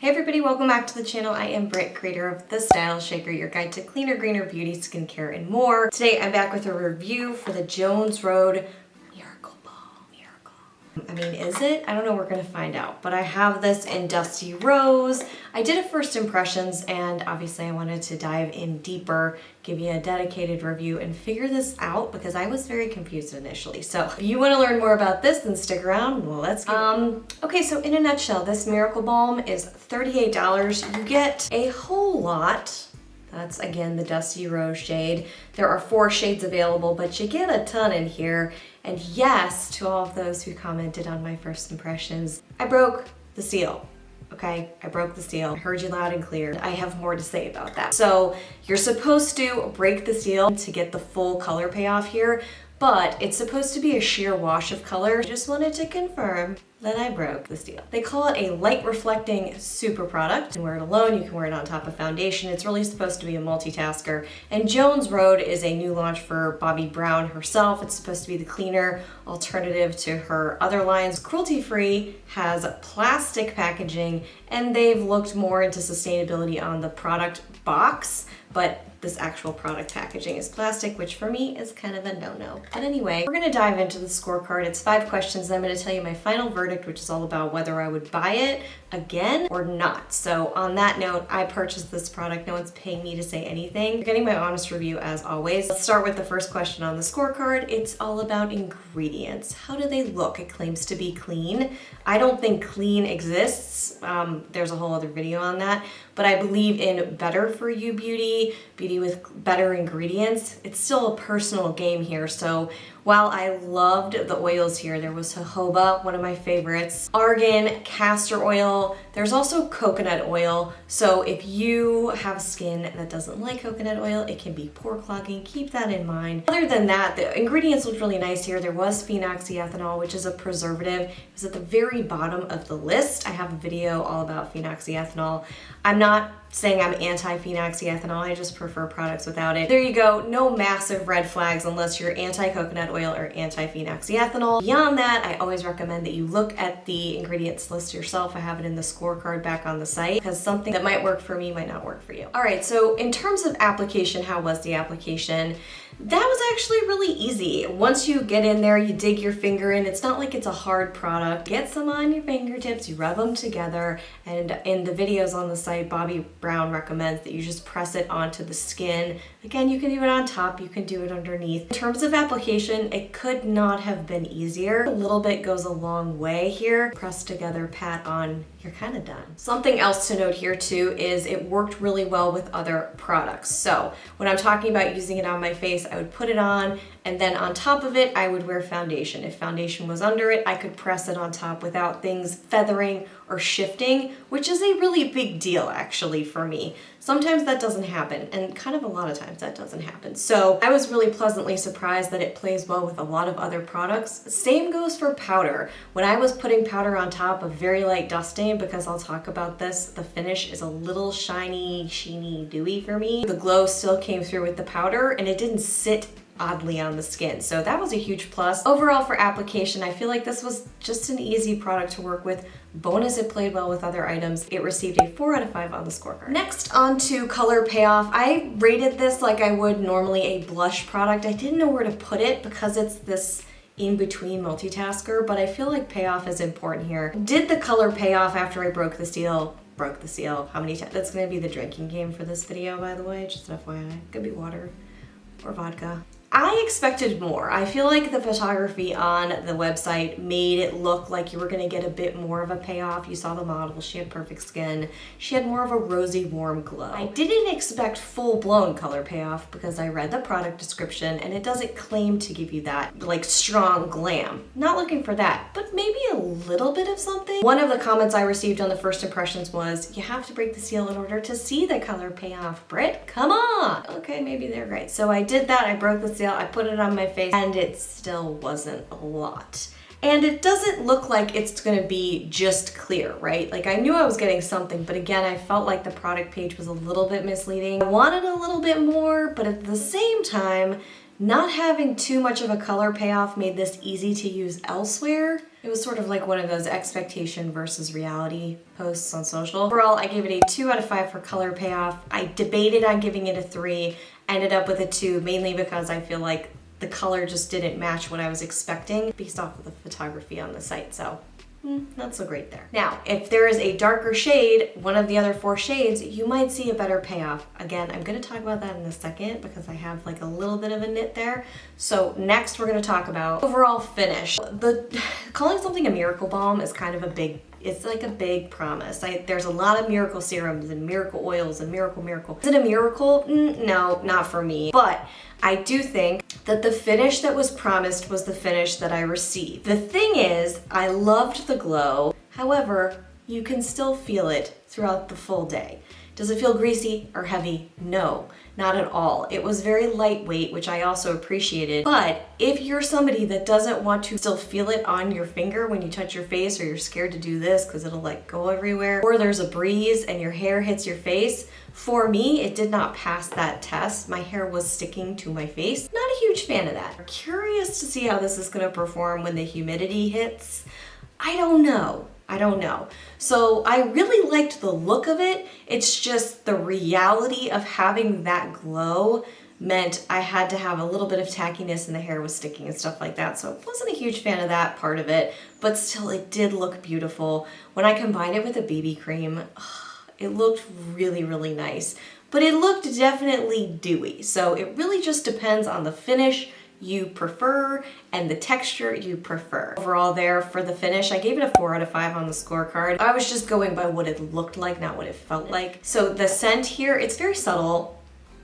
Hey everybody, welcome back to the channel. I am Britt, creator of the StyleShaker, your guide to cleaner, greener beauty, skincare, and more. Today I'm back with a review for the Jones Road Miracle Balm. I mean, is it? I don't know, we're gonna find out. But I have this in Dusty Rose. I did a first impressions and obviously I wanted to dive in deeper, give you a dedicated review and figure this out because I was very confused initially. So if you wanna learn more about this, then stick around. Well, let's go. Okay, so in a nutshell, this Miracle Balm is $38. You get a whole lot. That's again the Dusty Rose shade. There are 4 shades available, but you get a ton in here. And yes, to all of those who commented on my first impressions, I broke the seal. Okay, I broke the seal. I heard you loud and clear. I have more to say about that. So you're supposed to break the seal to get the full color payoff here, but it's supposed to be a sheer wash of color. I just wanted to confirm that I broke the seal. They call it a light reflecting super product. You can wear it alone, you can wear it on top of foundation. It's really supposed to be a multitasker. And Jones Road is a new launch for Bobbi Brown herself. It's supposed to be the cleaner alternative to her other lines. Cruelty-free, has plastic packaging, and they've looked more into sustainability on the product box, but this actual product packaging is plastic, which for me is kind of a no-no. But anyway, we're gonna dive into the scorecard. It's 5 questions, and I'm gonna tell you my final verdict, which is all about whether I would buy it again or not. So on that note, I purchased this product. No one's paying me to say anything. You're getting my honest review as always. Let's start with the first question on the scorecard. It's all about ingredients. How do they look? It claims to be clean. I don't think clean exists. There's a whole other video on that, but I believe in better for you beauty with better ingredients. It's still a personal game here. So while I loved the oils here, there was jojoba, one of my favorites, argan, castor oil. There's also coconut oil. So if you have skin that doesn't like coconut oil, it can be pore clogging. Keep that in mind. Other than that, the ingredients looked really nice here. There was phenoxyethanol, which is a preservative. It was at the very bottom of the list. I have a video all about phenoxyethanol. I'm not saying I'm anti-phenoxyethanol, I just prefer products without it. There you go, no massive red flags unless you're anti-coconut oil or anti-phenoxyethanol. Beyond that, I always recommend that you look at the ingredients list yourself. I have it in the scorecard back on the site because something that might work for me might not work for you. All right, so in terms of application, how was the application? That was actually really easy. Once you get in there, you dig your finger in. It's not like it's a hard product. Get some on your fingertips, you rub them together, and in the videos on the site, Bobbi Brown recommends that you just press it onto the skin. Again, you can do it on top, you can do it underneath. In terms of application, it could not have been easier. A little bit goes a long way here. Press together, pat on, you're kind of done. Something else to note here too is it worked really well with other products. So when I'm talking about using it on my face, I would put it on and then on top of it, I would wear foundation. If foundation was under it, I could press it on top without things feathering or shifting, which is a really big deal actually for me. Sometimes that doesn't happen, and kind of a lot of times that doesn't happen. So I was really pleasantly surprised that it plays well with a lot of other products. Same goes for powder. When I was putting powder on top of very light dusting, because I'll talk about this, the finish is a little shiny, sheeny, dewy for me. The glow still came through with the powder, and it didn't sit oddly on the skin. So that was a huge plus. Overall for application, I feel like this was just an easy product to work with. Bonus, it played well with other items. It received a 4 out of 5 on the scorecard. Next, on to color payoff. I rated this like I would normally a blush product. I didn't know where to put it because it's this in-between multitasker, but I feel like payoff is important here. Did the color payoff after I broke the seal. How many times? That's gonna be the drinking game for this video, by the way, just FYI. Could be water or vodka. I expected more. I feel like the photography on the website made it look like you were gonna get a bit more of a payoff. You saw the model, she had perfect skin. She had more of a rosy, warm glow. I didn't expect full-blown color payoff because I read the product description and it doesn't claim to give you that like strong glam. Not looking for that, but maybe a little bit of something. One of the comments I received on the first impressions was, you have to break the seal in order to see the color payoff, Britt, come on. Okay, maybe they're right. So I did that, I broke the seal, I put it on my face, and it still wasn't a lot. And it doesn't look like it's gonna be just clear, right? Like I knew I was getting something, but again, I felt like the product page was a little bit misleading. I wanted a little bit more, but at the same time, not having too much of a color payoff made this easy to use elsewhere. It was sort of like one of those expectation versus reality posts on social. Overall, I gave it a 2 out of 5 for color payoff. I debated on giving it a 3, ended up with a 2, mainly because I feel like the color just didn't match what I was expecting based off of the photography on the site, so not so great there. Now, if there is a darker shade, one of the other 4 shades, you might see a better payoff. Again, I'm gonna talk about that in a second because I have like a little bit of a nit there. So next we're gonna talk about overall finish. Calling something a miracle balm is kind of it's like a big promise. There's a lot of miracle serums and miracle oils and miracle. Is it a miracle? No, not for me. But I do think that the finish that was promised was the finish that I received. The thing is, I loved the glow. However, you can still feel it throughout the full day. Does it feel greasy or heavy? No, not at all. It was very lightweight, which I also appreciated. But if you're somebody that doesn't want to still feel it on your finger when you touch your face, or you're scared to do this because it'll like go everywhere, or there's a breeze and your hair hits your face, for me, it did not pass that test. My hair was sticking to my face. Not a huge fan of that. Curious to see how this is gonna perform when the humidity hits. I don't know. So I really liked the look of it. It's just the reality of having that glow meant I had to have a little bit of tackiness and the hair was sticking and stuff like that. So I wasn't a huge fan of that part of it, but still it did look beautiful. When I combined it with a BB cream, it looked really, really nice, but it looked definitely dewy. So it really just depends on the finish you prefer and the texture you prefer. Overall there for the finish, I gave it a 4 out of 5 on the scorecard. I was just going by what it looked like, not what it felt like. So the scent here, it's very subtle.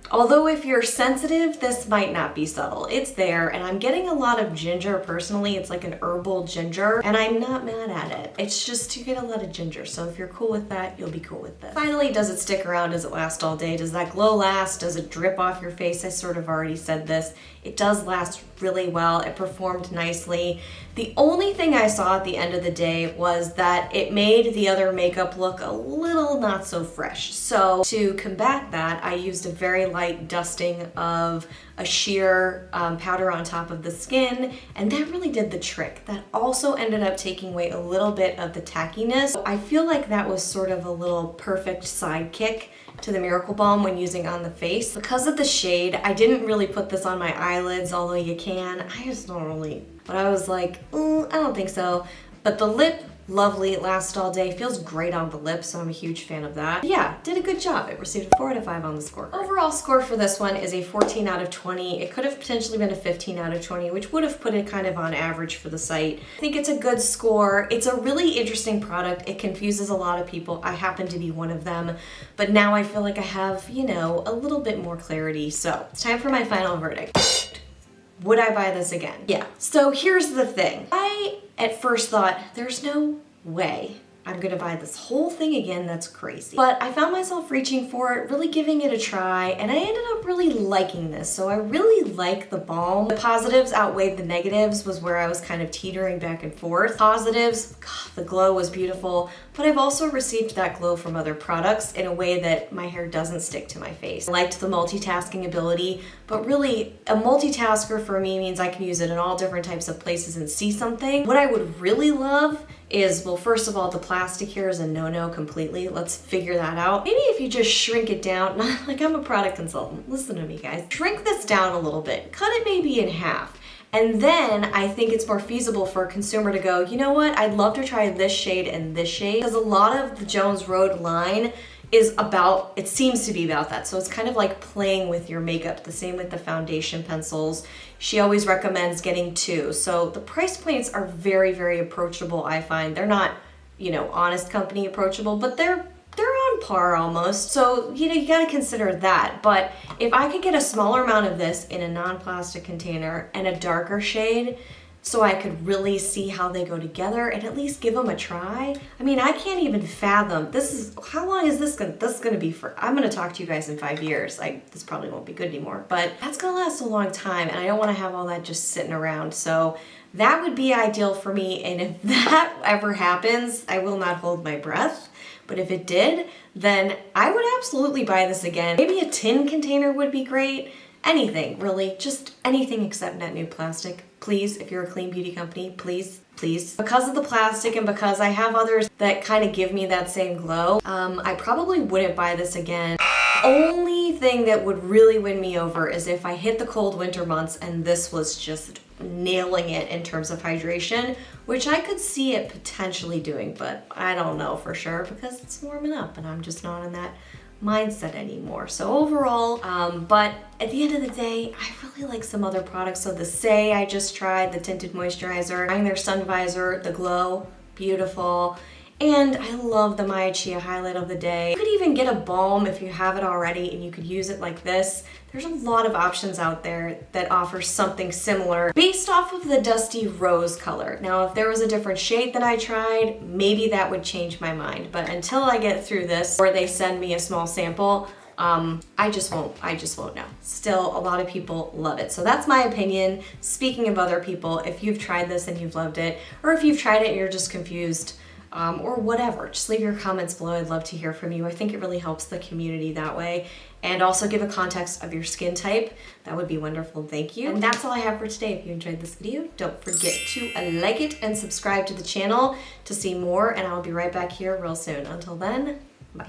Although if you're sensitive, this might not be subtle. It's there, and I'm getting a lot of ginger personally. It's like an herbal ginger, and I'm not mad at it. It's just you get a lot of ginger, so if you're cool with that, you'll be cool with this. Finally, does it stick around? Does it last all day? Does that glow last? Does it drip off your face? I sort of already said this. It does last really well. It performed nicely. The only thing I saw at the end of the day was that it made the other makeup look a little not so fresh. So to combat that, I used a very light dusting of a sheer powder on top of the skin, and that really did the trick. That also ended up taking away a little bit of the tackiness. I feel like that was sort of a little perfect sidekick to the Miracle Balm when using on the face. Because of the shade, I didn't really put this on my eyelids, although you can. I just don't really, but I was like, I don't think so. But the lip, lovely, it lasts all day, feels great on the lips, so I'm a huge fan of that. Yeah, did a good job. It received a 4 out of 5 on the score. Overall score for this one is a 14 out of 20. It could have potentially been a 15 out of 20, which would have put it kind of on average for the site. I think it's a good score. It's a really interesting product. It confuses a lot of people. I happen to be one of them, but now I feel like I have, you know, a little bit more clarity. So it's time for my final verdict. Would I buy this again? Yeah. So here's the thing. I at first thought, there's no way I'm gonna buy this whole thing again, that's crazy. But I found myself reaching for it, really giving it a try, and I ended up really liking this. So I really like the balm. The positives outweighed the negatives was where I was kind of teetering back and forth. Positives, God, the glow was beautiful, but I've also received that glow from other products in a way that my hair doesn't stick to my face. I liked the multitasking ability, but really a multitasker for me means I can use it in all different types of places and see something. What I would really love is, well, first of all, the plastic here is a no-no completely. Let's figure that out. Maybe if you just shrink it down, not like I'm a product consultant, listen to me guys. Shrink this down a little bit, cut it maybe in half. And then I think it's more feasible for a consumer to go, you know what, I'd love to try this shade and this shade. Because a lot of the Jones Road line is about, it seems to be about that. So it's kind of like playing with your makeup. The same with the foundation pencils. She always recommends getting 2. So the price points are very, very approachable, I find. They're not, you know, Honest Company approachable, but they're on par almost. So, you know, you gotta consider that. But if I could get a smaller amount of this in a non-plastic container and a darker shade, so I could really see how they go together and at least give them a try. I mean, I can't even fathom, how long is this gonna be for? I'm gonna talk to you guys in 5 years. This probably won't be good anymore, but that's gonna last a long time and I don't wanna have all that just sitting around. So that would be ideal for me, and if that ever happens, I will not hold my breath. But if it did, then I would absolutely buy this again. Maybe a tin container would be great. Anything, really, just anything except net new plastic. please, if you're a clean beauty company, please, please. Because of the plastic and because I have others that kind of give me that same glow, I probably wouldn't buy this again. Only thing that would really win me over is if I hit the cold winter months and this was just nailing it in terms of hydration, which I could see it potentially doing, but I don't know for sure because it's warming up and I'm just not in that mindset anymore. So overall, but at the end of the day, I really like some other products. So the Say I just tried, the tinted moisturizer, buying their sun visor, the Glow, beautiful. And I love the Maya Chia highlight of the day. You could even get a balm if you have it already and you could use it like this. There's a lot of options out there that offer something similar based off of the dusty rose color. Now, if there was a different shade that I tried, maybe that would change my mind. But until I get through this or they send me a small sample, I just won't know. Still, a lot of people love it. So that's my opinion. Speaking of other people, if you've tried this and you've loved it, or if you've tried it and you're just confused, or whatever, just leave your comments below. I'd love to hear from you. I think it really helps the community that way. And also give a context of your skin type. That would be wonderful. Thank you. And that's all I have for today. If you enjoyed this video, don't forget to like it and subscribe to the channel to see more. And I'll be right back here real soon. Until then, bye.